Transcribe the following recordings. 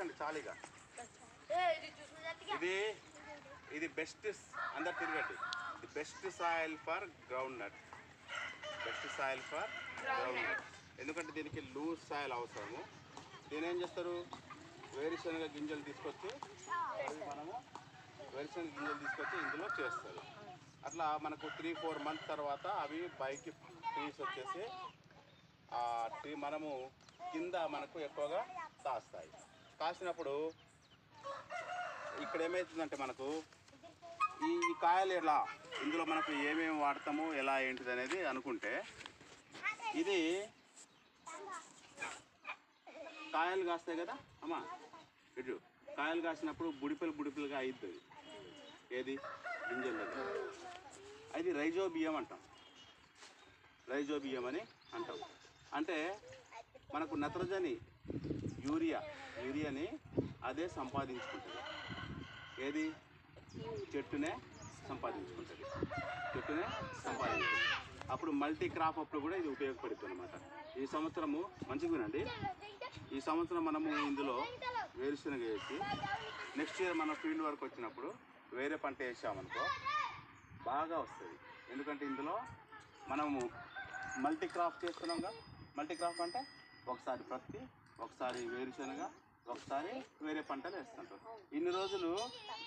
తిరగకండి చాలీగా. ఇది బెస్ట్, అందరు తిరగండి. The best soil for groundnut. Best soil for groundnut. ఎందుకంటే దీనికి లూజ్ సాయిల్ అవసరము. దీని ఏం చేస్తారు, వేరుశనగ గింజలు తీసుకొచ్చి మనము వేరుశనగ గింజలు తీసుకొచ్చి ఇందులో చేస్తారు. అట్లా మనకు 3-4 మంత్స్ తర్వాత అవి పైకి ట్రీస్ వచ్చేసి ఆ ట్రీ మనము కింద మనకు ఎక్కువగా కాస్తాయి. కాసినప్పుడు ఇక్కడ ఏమవుతుందంటే మనకు ఈ కాయలు ఎలా, ఇందులో మనకు ఏమేమి వాడతాము, ఎలా ఏంటిది అనేది అనుకుంటే, ఇది కాయలు కాస్తాయి కదా అమ్మా, ఇటు కాయలు కాసినప్పుడు బుడిపిలుగా అవుతుంది. ఏది గింజల దగ్గర అది రైజోబియం అంటాం. రైజోబియం అని అంటాం. అంటే మనకు నత్రజని యూరియాని అదే సంపాదించుకుంటుంది. ఏది చెట్టునే సంపాదించుకుంటుంది. అప్పుడు మల్టీ క్రాప్ అప్పుడు కూడా ఇది ఉపయోగపడుతుంది అనమాట. ఈ సంవత్సరము మంచిగా వినండి, ఈ సంవత్సరం మనము ఇందులో వేరుశనగ వేసి నెక్స్ట్ ఇయర్ మన ఫీల్డ్ వర్క్ వచ్చినప్పుడు వేరే పంట వేసామనుకో బాగా వస్తుంది. ఎందుకంటే ఇందులో మనము మల్టీ క్రాప్ చేస్తున్నాంగా. మల్టీ క్రాప్ అంటే ఒకసారి పత్తి, ఒకసారి వేరుశనగ, ఒకసారి వేరే పంటలు వేస్తుంటారు. ఇన్ని రోజులు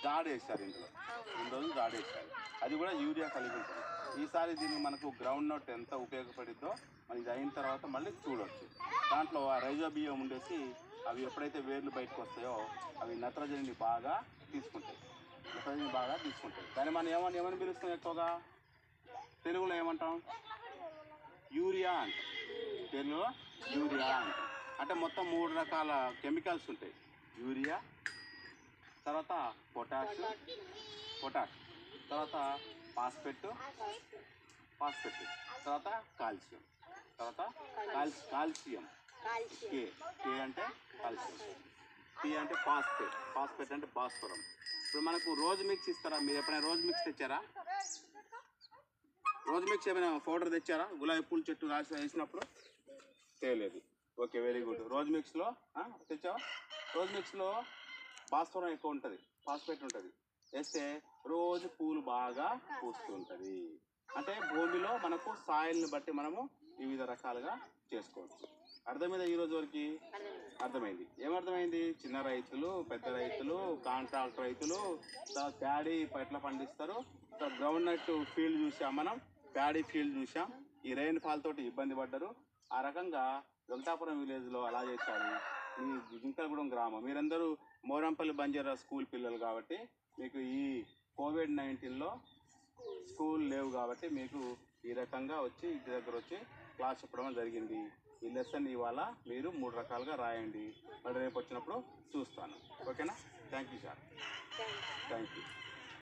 జాడేసారు, ఇందులో ఇన్ని రోజులు జాడేసారు. అది కూడా యూరియా కలిగి ఉంటుంది. ఈసారి దీన్ని మనకు గ్రౌండ్ నట్ ఎంత ఉపయోగపడిద్దో మనం ఇది అయిన తర్వాత మళ్ళీ చూడవచ్చు. దాంట్లో ఆ రైజోబియం ఉండేసి అవి ఎప్పుడైతే వేర్లు బయటకు వస్తాయో అవి నత్రజనిని బాగా తీసుకుంటాయి. దాన్ని మనం ఏమని పిలుస్తాం, ఎక్కువగా తెలుగులో ఏమంటాం, యూరియా అంటాం. తెలుగులో యూరియా అంటాం. అంటే మొత్తం 3 రకాల కెమికల్స్ ఉంటాయి. యూరియా, తర్వాత పొటాష్, తర్వాత ఫాస్ఫేట్, తర్వాత కాల్షియం, కాల్షియం కే అంటే కాల్షియం, పి అంటే ఫాస్ఫేట్ అంటే భాస్వరం. ఇప్పుడు మనకు రోజ్ మిక్స్ ఇస్తారా? మీరు ఎప్పుడైనా రోజ్ మిక్స్ తెచ్చారా? రోజ్ మిక్స్ ఏమైనా పౌడర్ తెచ్చారా? గులాబీ పూల చెట్టు వేసినప్పుడు తేలేదు. Okay, very good. రోజ్ మిక్స్లో తెచ్చావా? రోజ్ మిక్స్లో భాస్వరం ఎక్కువ ఉంటుంది, ఫాస్ఫేట్ ఉంటుంది. వేస్తే రోజు పూలు బాగా పూస్తుంటుంది. అంటే భూమిలో మనకు సాయిల్ని బట్టి మనము వివిధ రకాలుగా చేసుకోవచ్చు. అర్థమైందా? ఈ రోజు వరకు అర్థమైంది. ఏమర్థమైంది? చిన్న రైతులు, పెద్ద రైతులు, కాంట్రాక్ట్ రైతులు ప్యాడీ ఎట్లా పండిస్తారు, గ్రౌండ్ నట్ ఫీల్డ్ చూసాం, మనం ప్యాడీ ఫీల్డ్ చూసాం. ఈ రెయిన్ ఫాల్ తోటి ఇబ్బంది పడ్డారు. ఆ రకంగా వెంకటాపురం విలేజ్లో అలా చేశారు. ఈ జింకలగూడెం గ్రామం, మీరందరూ మోరంపల్లి బంజారా స్కూల్ పిల్లలు కాబట్టి మీకు ఈ COVID-19లో స్కూల్ లేవు కాబట్టి మీకు ఈ రకంగా వచ్చి ఇంటి దగ్గర వచ్చి క్లాస్ చెప్పడం జరిగింది. ఈ లెసన్ ఇవాళ మీరు 3 రకాలుగా రాయండి. మరి రేపు వచ్చినప్పుడు చూస్తాను. ఓకేనా? Thank you sir. Thank you.